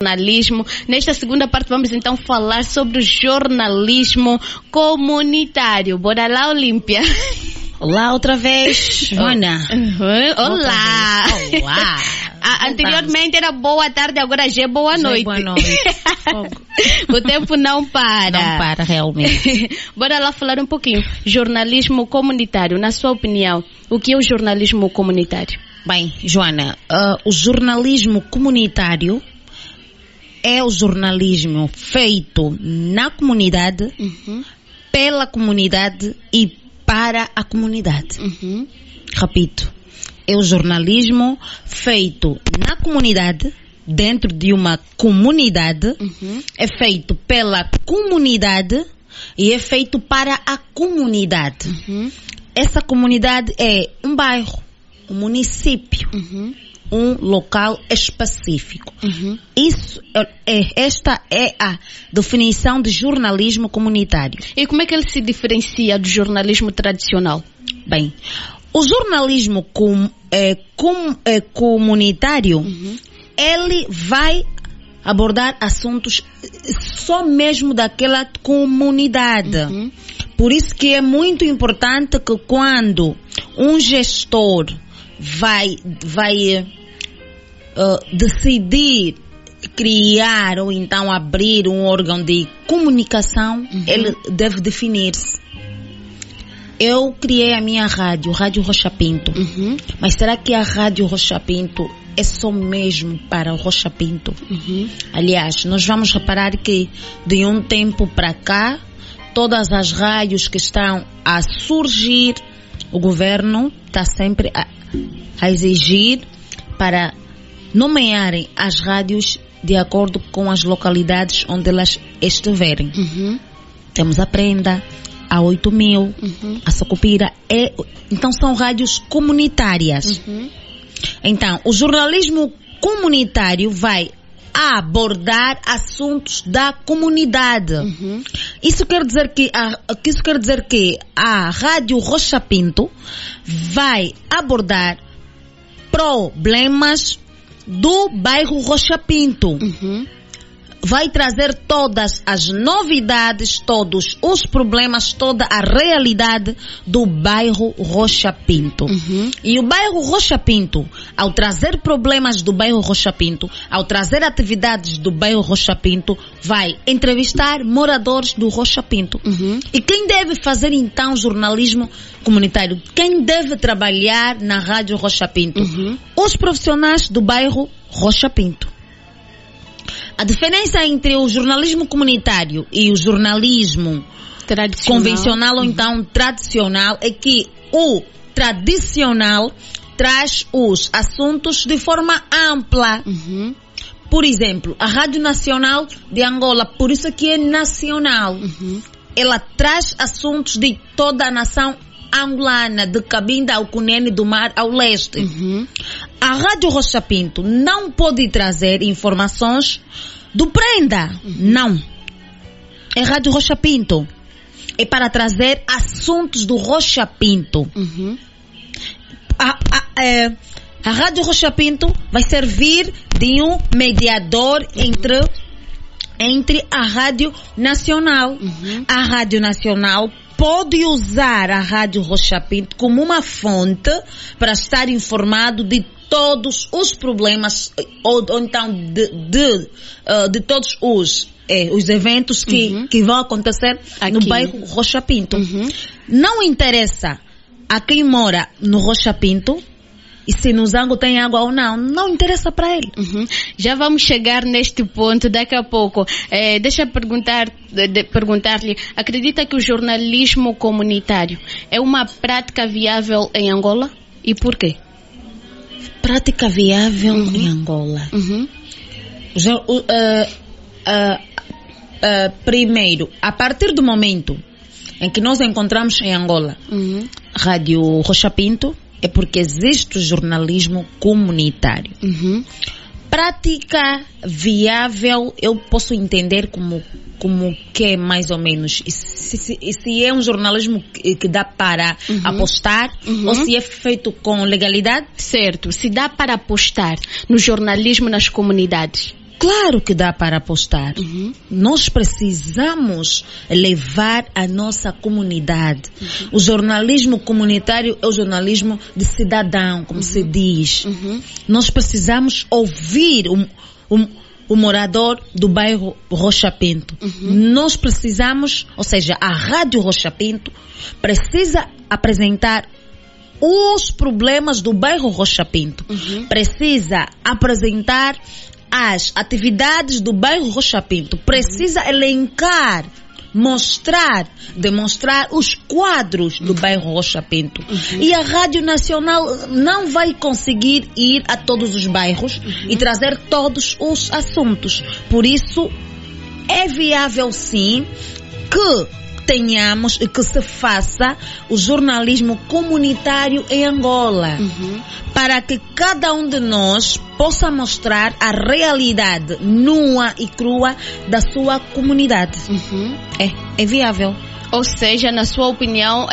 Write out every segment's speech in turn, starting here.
jornalismo. Nesta segunda parte vamos então falar sobre o jornalismo comunitário. Bora lá, Olímpia. Olá outra vez, Joana. Olá. Olá. Anteriormente era boa tarde, agora já é boa noite. Boa noite. O tempo não para. Não para, realmente. Bora lá falar um pouquinho. Jornalismo comunitário, na sua opinião, o que é o jornalismo comunitário? Bem, Joana, o jornalismo comunitário é o jornalismo feito na comunidade, pela comunidade e para a comunidade. Repito, é o jornalismo feito na comunidade, dentro de uma comunidade, é feito pela comunidade e é feito para a comunidade. Essa comunidade é um bairro, um município, um local específico. Esta é a definição de jornalismo comunitário. E como é que ele se diferencia do jornalismo tradicional? Bem, o jornalismo comunitário, ele vai abordar assuntos só mesmo daquela comunidade. Por isso que é muito importante que quando um gestor vai decidir criar ou então abrir um órgão de comunicação, ele deve definir-se. Eu criei a minha Rádio Rocha Pinto. Mas será que a Rádio Rocha Pinto é só mesmo para o Rocha Pinto? Aliás, nós vamos reparar que de um tempo para cá, todas as rádios que estão a surgir, o governo está sempre a exigir para nomearem as rádios de acordo com as localidades onde elas estiverem. Temos a Prenda, a 8000, a Socupira. Então são rádios comunitárias. Então, o jornalismo comunitário vai abordar assuntos da comunidade. Isso quer dizer que a Rádio Rocha Pinto vai abordar problemas do bairro Rocha Pinto. Vai trazer todas as novidades, todos os problemas, toda a realidade do bairro Rocha Pinto. E o bairro Rocha Pinto, ao trazer problemas do bairro Rocha Pinto, ao trazer atividades do bairro Rocha Pinto, vai entrevistar moradores do Rocha Pinto. E quem deve fazer então jornalismo comunitário? Quem deve trabalhar na Rádio Rocha Pinto? Os profissionais do bairro Rocha Pinto. A diferença entre o jornalismo comunitário e o jornalismo convencional ou então tradicional é que o tradicional traz os assuntos de forma ampla. Por exemplo, a Rádio Nacional de Angola, por isso que é nacional. Ela traz assuntos de toda a nação angolana, de Cabinda ao Cunene, do Mar ao Leste. A Rádio Rocha Pinto não pode trazer informações do Prenda. Não. É Rádio Rocha Pinto. É para trazer assuntos do Rocha Pinto. A Rádio Rocha Pinto vai servir de um mediador entre a Rádio Nacional. A Rádio Nacional pode usar a Rádio Rocha Pinto como uma fonte para estar informado de todos os problemas ou então de todos os eventos que vão acontecer aqui no bairro Rocha Pinto. Não interessa a quem mora no Rocha Pinto e se no Zango tem água ou não, não interessa para ele. Já vamos chegar neste ponto daqui a pouco. Deixa eu perguntar-lhe, acredita que o jornalismo comunitário é uma prática viável em Angola? E por quê? Prática viável em Angola. Primeiro, a partir do momento em que nós encontramos em Angola Rádio Rocha Pinto, é porque existe o jornalismo comunitário. Prática viável, eu posso entender como que é mais ou menos. Se é um jornalismo que dá para apostar, ou se é feito com legalidade? Certo, se dá para apostar no jornalismo nas comunidades. Claro que dá para apostar. Nós precisamos levar a nossa comunidade. O jornalismo comunitário é o jornalismo de cidadão, como se diz. Nós precisamos ouvir o morador do bairro Rocha Pinto. Nós precisamos, ou seja, a Rádio Rocha Pinto precisa apresentar os problemas do bairro Rocha Pinto. Precisa apresentar as atividades do bairro Rocha Pinto. Precisa elencar, demonstrar os quadros do bairro Rocha Pinto. E a Rádio Nacional não vai conseguir ir a todos os bairros e trazer todos os assuntos. Por isso, é viável sim que tenhamos e que se faça o jornalismo comunitário em Angola, para que cada um de nós possa mostrar a realidade nua e crua da sua comunidade. É viável. Ou seja, na sua opinião,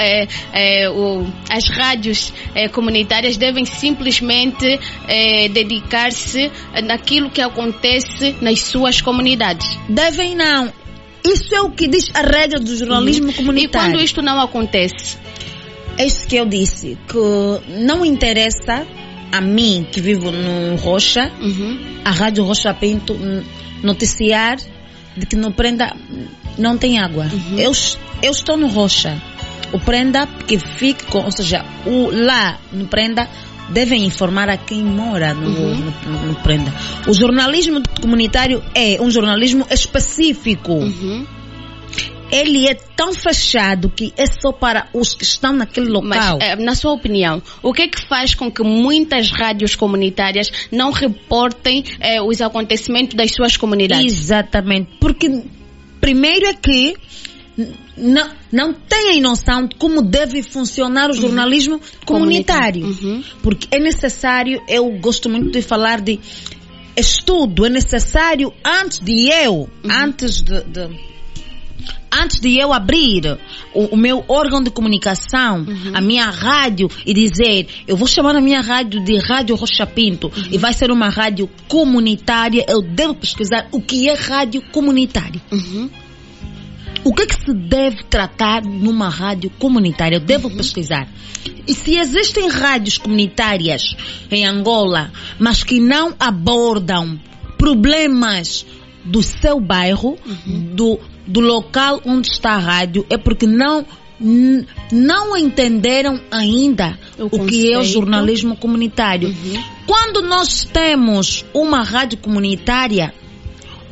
as rádios comunitárias devem simplesmente dedicar-se naquilo que acontece nas suas comunidades? Devem não. Isso é o que diz a regra do jornalismo comunitário. E quando isto não acontece? É isso que eu disse, que não interessa a mim, que vivo no Rocha, a Rádio Rocha Pinto, noticiar de que no Prenda não tem água. Eu estou no Rocha. O Prenda que fique com, ou seja, lá no Prenda devem informar a quem mora no Prenda. O jornalismo comunitário é um jornalismo específico. Ele é tão fechado que é só para os que estão naquele local. Mas, na sua opinião, o que é que faz com que muitas rádios comunitárias não reportem os acontecimentos das suas comunidades? Exatamente. Porque, primeiro é que não têm noção de como deve funcionar o jornalismo comunitário. Porque é necessário, eu gosto muito de falar de estudo, é necessário antes de eu abrir o meu órgão de comunicação, a minha rádio, e dizer, eu vou chamar a minha rádio de Rádio Rocha Pinto, e vai ser uma rádio comunitária, eu devo pesquisar o que é rádio comunitária. O que é que se deve tratar numa rádio comunitária? Eu devo pesquisar. E se existem rádios comunitárias em Angola, mas que não abordam problemas do seu bairro, do local onde está a rádio, é porque não entenderam ainda o que é o jornalismo comunitário. Quando nós temos uma rádio comunitária,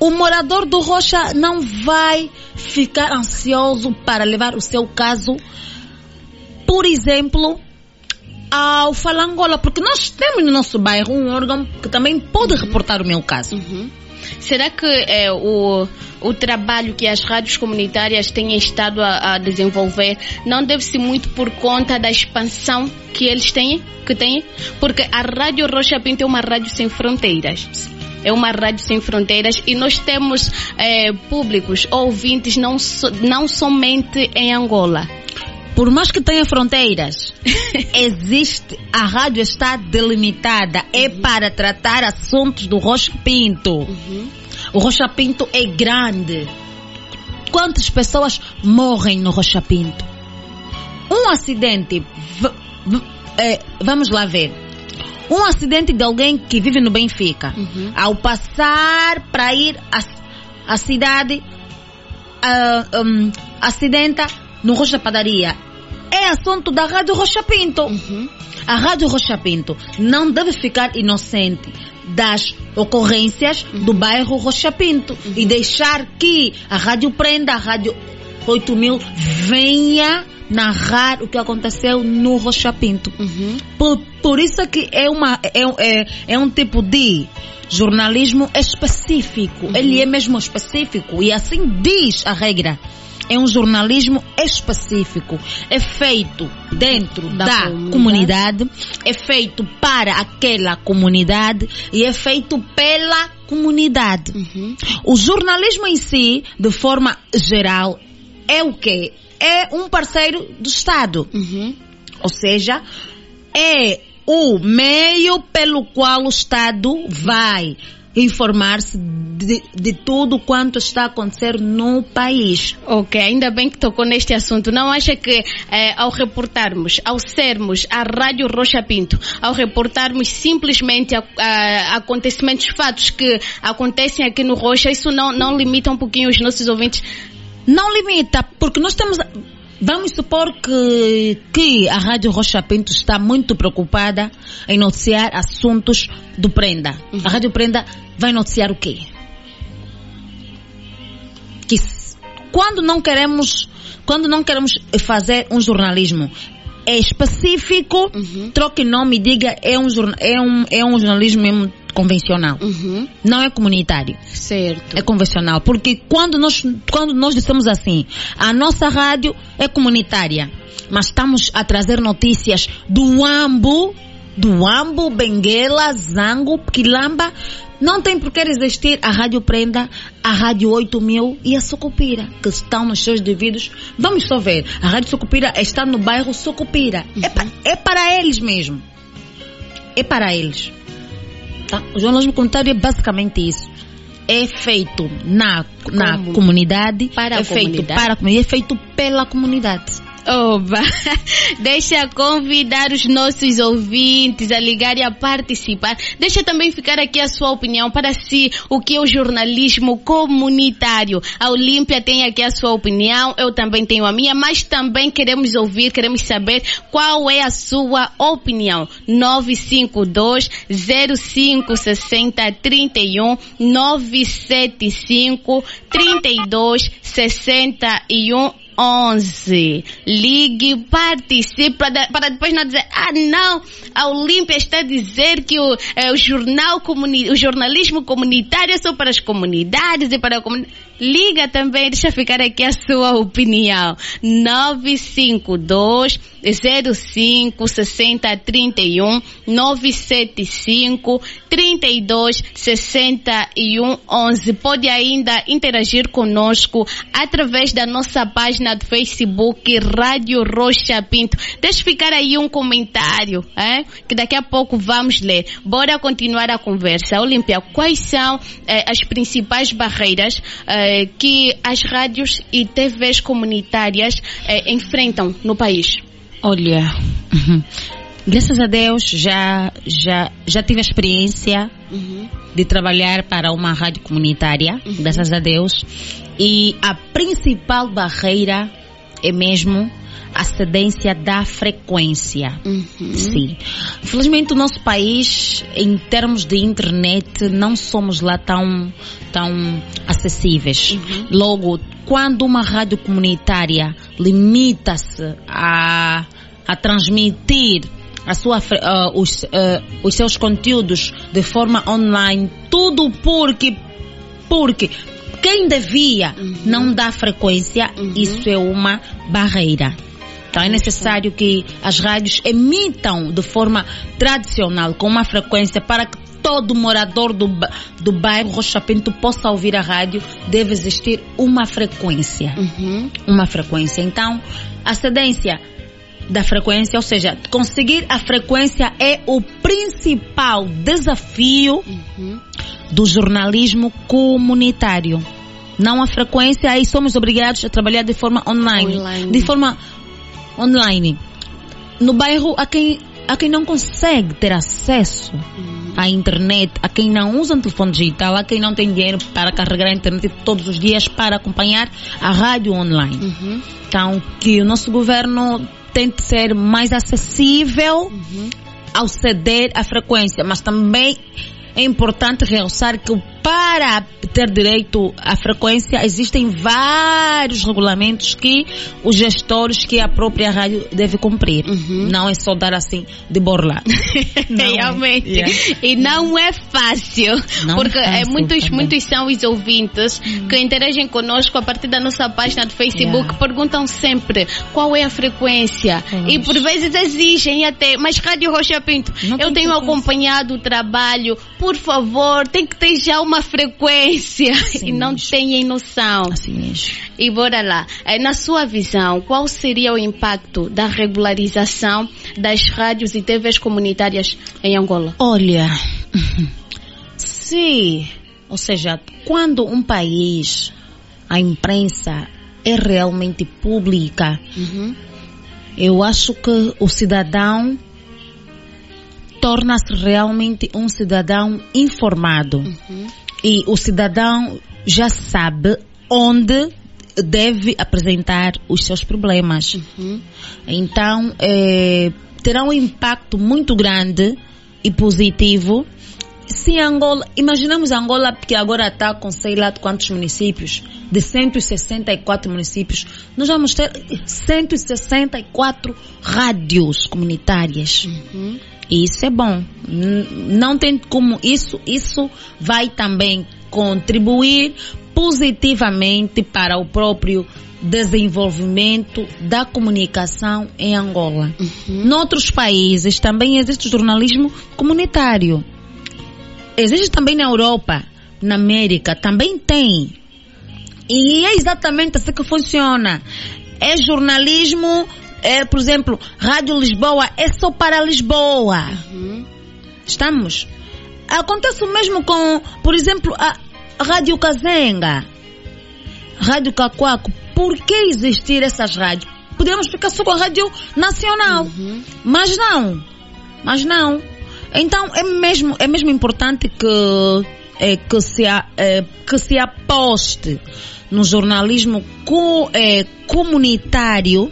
o morador do Rocha não vai ficar ansioso para levar o seu caso, por exemplo, ao Fala Angola, porque nós temos no nosso bairro um órgão que também pode reportar o meu caso. Será que o trabalho que as rádios comunitárias têm estado a desenvolver não deve-se muito por conta da expansão que eles têm? Porque a Rádio Rocha Pinto é uma rádio sem fronteiras. É uma rádio sem fronteiras e nós temos públicos, ouvintes, não somente em Angola. Por mais que tenha fronteiras, a rádio está delimitada, é para tratar assuntos do Rocha Pinto. O Rocha Pinto é grande. Quantas pessoas morrem no Rocha Pinto? Um acidente, vamos lá ver. Um acidente de alguém que vive no Benfica, ao passar para ir à cidade, acidenta no Rocha Padaria. É assunto da Rádio Rocha Pinto. A Rádio Rocha Pinto não deve ficar inocente das ocorrências do bairro Rocha Pinto e deixar que a Rádio Prenda, a Rádio 8000 venha narrar o que aconteceu no Rocha Pinto. Por isso que é um tipo de jornalismo específico. Ele é mesmo específico e assim diz a regra. É um jornalismo específico. É feito dentro da comunidade, é feito para aquela comunidade e é feito pela comunidade. O jornalismo em si, de forma geral, é o quê? É um parceiro do Estado. Ou seja, é o meio pelo qual o Estado vai informar-se de tudo quanto está a acontecer no país. Ok, ainda bem que tocou neste assunto. Não acha que ao reportarmos, ao sermos a Rádio Rocha Pinto, ao reportarmos simplesmente acontecimentos, fatos que acontecem aqui no Rocha, isso não limita um pouquinho os nossos ouvintes? Não limita, porque nós temos... Vamos supor que a Rádio Rocha Pinto está muito preocupada em noticiar assuntos do Prenda. A Rádio Prenda vai noticiar o quê? Que quando não queremos fazer um jornalismo específico, troque nome e diga é um jornalismo mesmo convencional. Não é comunitário. Certo. É convencional. Porque quando nós dissemos assim, a nossa rádio é comunitária, mas estamos a trazer notícias do Ambo, Benguela, Zango, Quilamba, não tem por que existir a Rádio Prenda, a Rádio 8000 e a Sucupira, que estão nos seus devidos. Vamos só ver, a Rádio Sucupira está no bairro Sucupira. É para eles mesmo. É para eles. Tá? O jornalismo comunitário é basicamente isso. É feito na comunidade, feito para a comunidade, é feito pela comunidade. Oba! Deixa convidar os nossos ouvintes a ligar e a participar. Deixa também ficar aqui a sua opinião para si, o que é o jornalismo comunitário. A Olímpia tem aqui a sua opinião, eu também tenho a minha, mas também queremos saber qual é a sua opinião. 952-0560-31, 975-32-61-11. Ligue, participe para depois não dizer, não, a Olímpia está a dizer que o jornalismo comunitário é só para as comunidades e para a comunidade. Liga também, deixa ficar aqui a sua opinião. 952-0560-31, 975-32-61-11. Pode ainda interagir conosco através da nossa página do Facebook Rádio Rocha Pinto. Deixa ficar aí um comentário, que daqui a pouco vamos ler. Bora continuar a conversa. Olímpia, quais são as principais barreiras que as rádios e TVs comunitárias enfrentam no país? Olha, graças a Deus já tive a experiência de trabalhar para uma rádio comunitária, graças a Deus, e a principal barreira é mesmo a cedência da frequência. Sim. Infelizmente o nosso país, em termos de internet, não somos lá tão acessíveis. Logo, quando uma rádio comunitária limita-se a transmitir os seus conteúdos de forma online, tudo porque quem devia não dá frequência, isso é uma barreira. Então é necessário que as rádios emitam de forma tradicional, com uma frequência, para que todo morador do bairro Rocha Pinto possa ouvir a rádio. Deve existir uma frequência. Uma frequência. Então, a cedência da frequência, ou seja, conseguir a frequência é o principal desafio do jornalismo comunitário. Não a frequência, aí somos obrigados a trabalhar de forma online. De forma online. No bairro, a quem não consegue ter acesso à internet, a quem não usa um telefone digital, a quem não tem dinheiro para carregar a internet todos os dias para acompanhar a rádio online. Então, que o nosso governo tente ser mais acessível ao ceder a frequência, mas também é importante realçar que para ter direito à frequência existem vários regulamentos que os gestores, que a própria rádio deve cumprir. Não é só dar assim de borla. Realmente. E não é fácil. Não porque é fácil, muitos são os ouvintes que interagem conosco a partir da nossa página do Facebook, perguntam sempre qual é a frequência. E por vezes exigem até, mas Rádio Rocha Pinto, eu tenho acompanhado o trabalho, por favor, tem que ter já uma frequência. Assim e não mesmo. Têm noção. Assim mesmo. E bora lá. Na sua visão, qual seria o impacto da regularização das rádios e TVs comunitárias em Angola? Olha, Sim, ou seja, quando um país, a imprensa é realmente pública, eu acho que o cidadão torna-se realmente um cidadão informado. E o cidadão já sabe onde deve apresentar os seus problemas. Então, terá um impacto muito grande e positivo. Se Angola, imaginamos Angola que agora está com sei lá de quantos municípios, de 164 municípios, nós vamos ter 164 rádios comunitárias. E isso é bom. Não tem como isso vai também contribuir positivamente para o próprio desenvolvimento da comunicação em Angola. Noutros países também existe jornalismo comunitário. Existe também na Europa, na América, também tem. E é exatamente assim que funciona. É jornalismo, por exemplo, Rádio Lisboa é só para Lisboa. Estamos? Acontece o mesmo com, por exemplo, a Rádio Kazenga, Rádio Cacoaco. Por que existir essas rádios? Podemos ficar só com a Rádio Nacional. Mas não. Então é mesmo importante que se aposte no jornalismo comunitário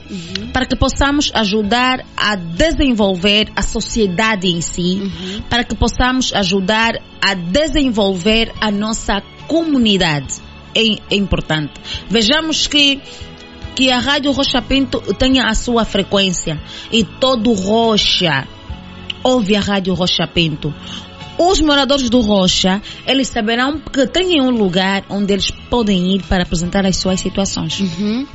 para que possamos ajudar a desenvolver a sociedade em si, para que possamos ajudar a desenvolver a nossa comunidade. É importante. Vejamos que a Rádio Rocha Pinto tenha a sua frequência e todo Rocha ouve a Rádio Rocha Pinto. Os moradores do Rocha, eles saberão que têm um lugar onde eles podem ir para apresentar as suas situações.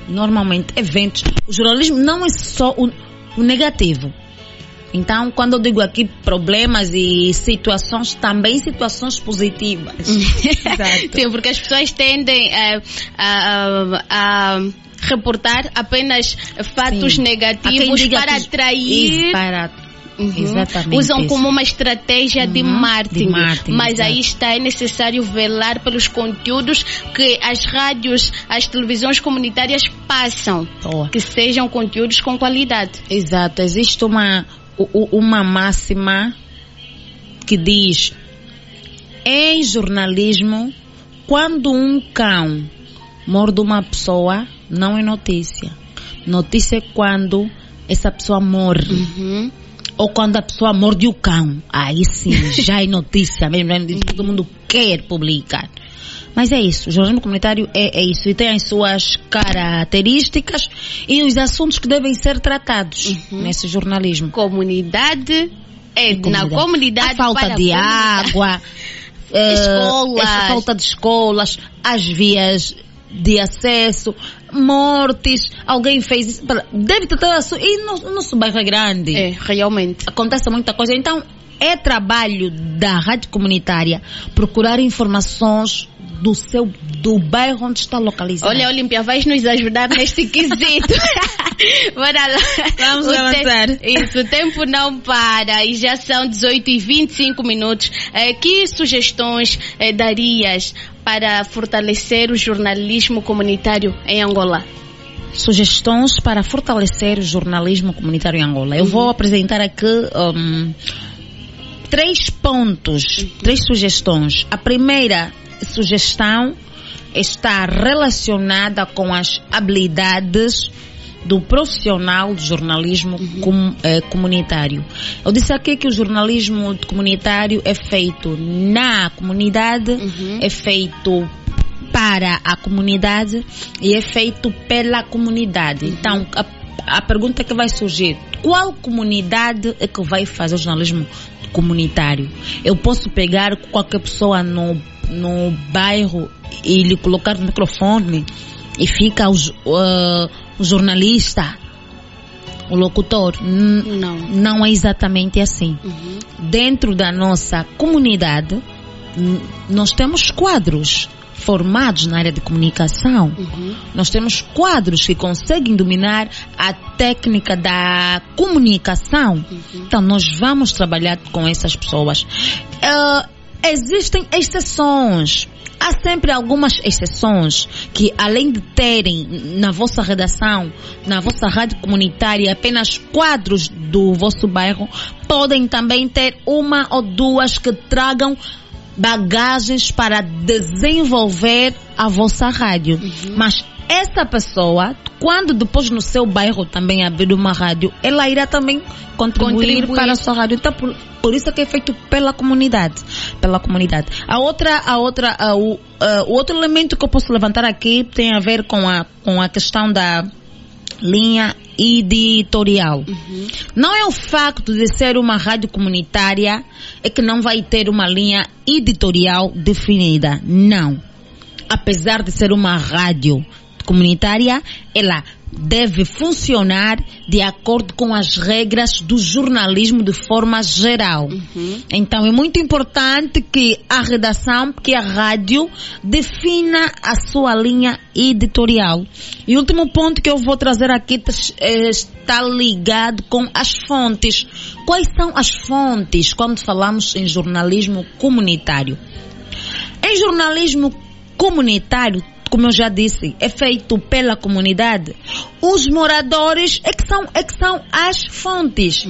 Normalmente, eventos. O jornalismo não é só o negativo. Então, quando eu digo aqui problemas e situações, também situações positivas. Sim, porque as pessoas tendem a reportar apenas fatos negativos para atrair... Exatamente. Usam isso como uma estratégia de marketing. Mas aí está, é necessário velar pelos conteúdos que as rádios, as televisões comunitárias passam, que sejam conteúdos com qualidade. Exato. Existe uma máxima que diz: em jornalismo, quando um cão morde uma pessoa, não é notícia. Notícia é quando essa pessoa morre. Ou quando a pessoa morde o cão. Aí sim, já é notícia mesmo. Todo mundo quer publicar. Mas é isso. O jornalismo comunitário é isso. E tem as suas características e os assuntos que devem ser tratados nesse jornalismo. Comunidade. Na comunidade. A falta de água. Escolas. A falta de escolas. As vias de acesso, mortes, alguém fez isso, deve ter assunto, e no nosso bairro é grande. Realmente. Acontece muita coisa, então é trabalho da rádio comunitária procurar informações do bairro onde está localizado. Olha, Olímpia, vais nos ajudar neste quesito. Bora lá. Vamos avançar. Isso, o tempo não para e já são 18h25. Que sugestões darias para fortalecer o jornalismo comunitário em Angola? Sugestões para fortalecer o jornalismo comunitário em Angola. Eu vou apresentar aqui 3 pontos, 3 sugestões. A primeira sugestão está relacionada com as habilidades do profissional de jornalismo comunitário. Eu disse aqui que o jornalismo comunitário é feito na comunidade, é feito para a comunidade e é feito pela comunidade. Então, a pergunta que vai surgir: qual comunidade é que vai fazer o jornalismo comunitário? Eu posso pegar qualquer pessoa no bairro e lhe colocar no microfone e fica o jornalista, o locutor? Não é exatamente assim. Dentro da nossa comunidade, nós temos quadros formados na área de comunicação. Nós temos quadros que conseguem dominar a técnica da comunicação. Então nós vamos trabalhar com essas pessoas. existem exceções. Há sempre algumas exceções que, além de terem na vossa redação, na vossa rádio comunitária, apenas quadros do vosso bairro, podem também ter uma ou duas que tragam bagagens para desenvolver a vossa rádio. Mas essa pessoa, quando depois no seu bairro também abrir uma rádio, ela irá também contribuir para a sua rádio. Então, por isso que é feito pela comunidade. O outro elemento que eu posso levantar aqui tem a ver com a questão da linha editorial. Não é o facto de ser uma rádio comunitária é que não vai ter uma linha editorial definida. Não. Apesar de ser uma rádio comunitária, ela deve funcionar de acordo com as regras do jornalismo de forma geral. Então é muito importante que a redação, que a rádio defina a sua linha editorial. E o último ponto que eu vou trazer aqui está ligado com as fontes. Quais são as fontes quando falamos em jornalismo comunitário? Em jornalismo comunitário, como eu já disse, é feito pela comunidade. Os moradores é que são as fontes.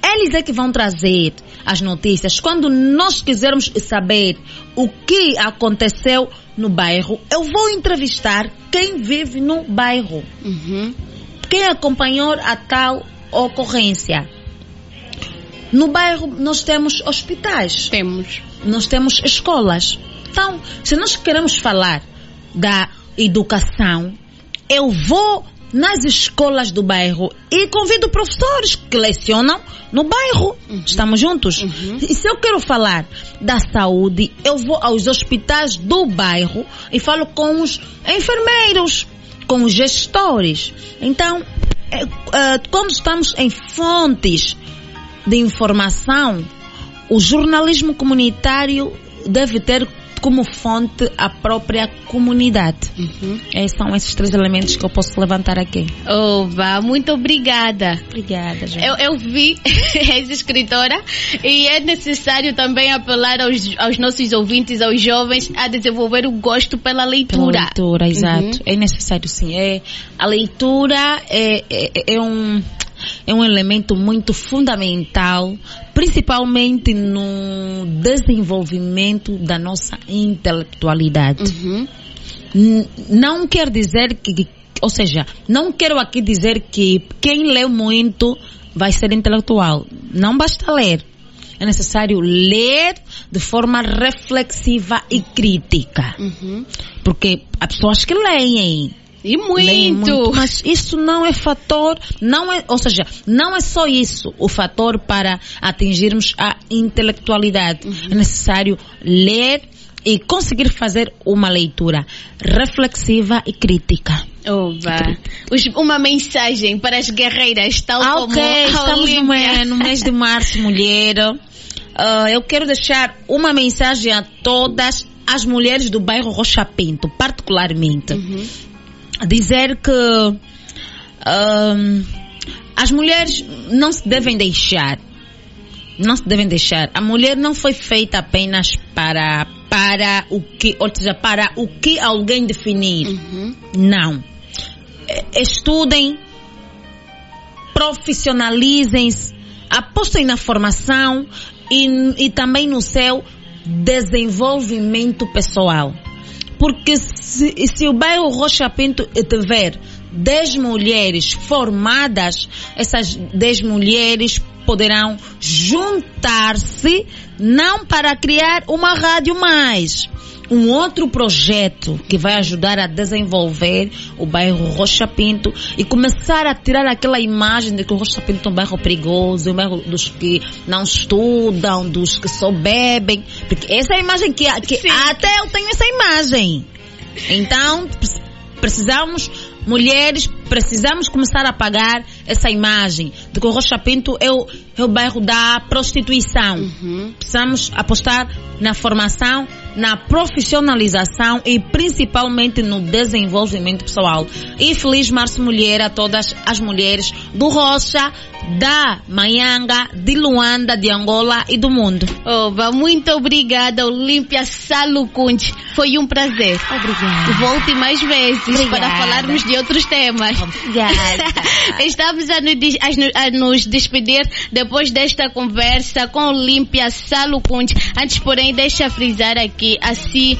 Eles é que vão trazer as notícias. Quando nós quisermos saber o que aconteceu no bairro, eu vou entrevistar quem vive no bairro. Quem acompanhou a tal ocorrência. No bairro nós temos hospitais. Nós temos escolas. Então, se nós queremos falar da educação, eu vou nas escolas do bairro e convido professores que lecionam no bairro. Estamos juntos? E se eu quero falar da saúde, eu vou aos hospitais do bairro e falo com os enfermeiros, com os gestores. Então, quando estamos em fontes de informação, o jornalismo comunitário deve ter como fonte a própria comunidade. São esses 3 elementos que eu posso levantar aqui. Oba, muito obrigada. Obrigada, gente. Eu vi, és escritora, e é necessário também apelar aos nossos ouvintes, aos jovens, a desenvolver o gosto pela leitura. Pela leitura, exato. É necessário, sim. A leitura é um elemento muito fundamental, principalmente no desenvolvimento da nossa intelectualidade. Não quer dizer ou seja, não quero aqui dizer que quem lê muito vai ser intelectual. Não basta ler. É necessário ler de forma reflexiva e crítica. Porque há pessoas que leem. E muito. Mas isso não é fator, ou seja, não é só isso o fator para atingirmos a intelectualidade. É necessário ler e conseguir fazer uma leitura reflexiva e crítica. Oba. Uma mensagem para as guerreiras, tal como estamos no mês de março, mulher. Eu quero deixar uma mensagem a todas as mulheres do bairro Rocha Pinto, particularmente. Dizer que as mulheres não se devem deixar. A mulher não foi feita apenas para o que, ou seja, para o que alguém definir. Não. Estudem, profissionalizem-se, apostem na formação e também no seu desenvolvimento pessoal. Porque se o bairro Rocha Pinto tiver 10 mulheres formadas, essas 10 mulheres poderão juntar-se não para criar uma rádio mais, um outro projeto que vai ajudar a desenvolver o bairro Rocha Pinto e começar a tirar aquela imagem de que o Rocha Pinto é um bairro perigoso, um bairro dos que não estudam, dos que só bebem, porque essa é a imagem que até eu tenho essa imagem. Então mulheres precisamos começar a apagar essa imagem de que o Rocha Pinto é o bairro da prostituição. Precisamos apostar na formação, na profissionalização e principalmente no desenvolvimento pessoal. E feliz Março Mulher a todas as mulheres do Rocha da Manyanga, de Luanda, de Angola e do mundo. Oba, muito obrigada, Olímpia Salucunde. Foi um prazer. Obrigada. Volte mais vezes para falarmos de outros temas. Obrigada. Estamos a nos despedir depois desta conversa com Olímpia Salucunde. Antes, porém, deixa frisar aqui, assim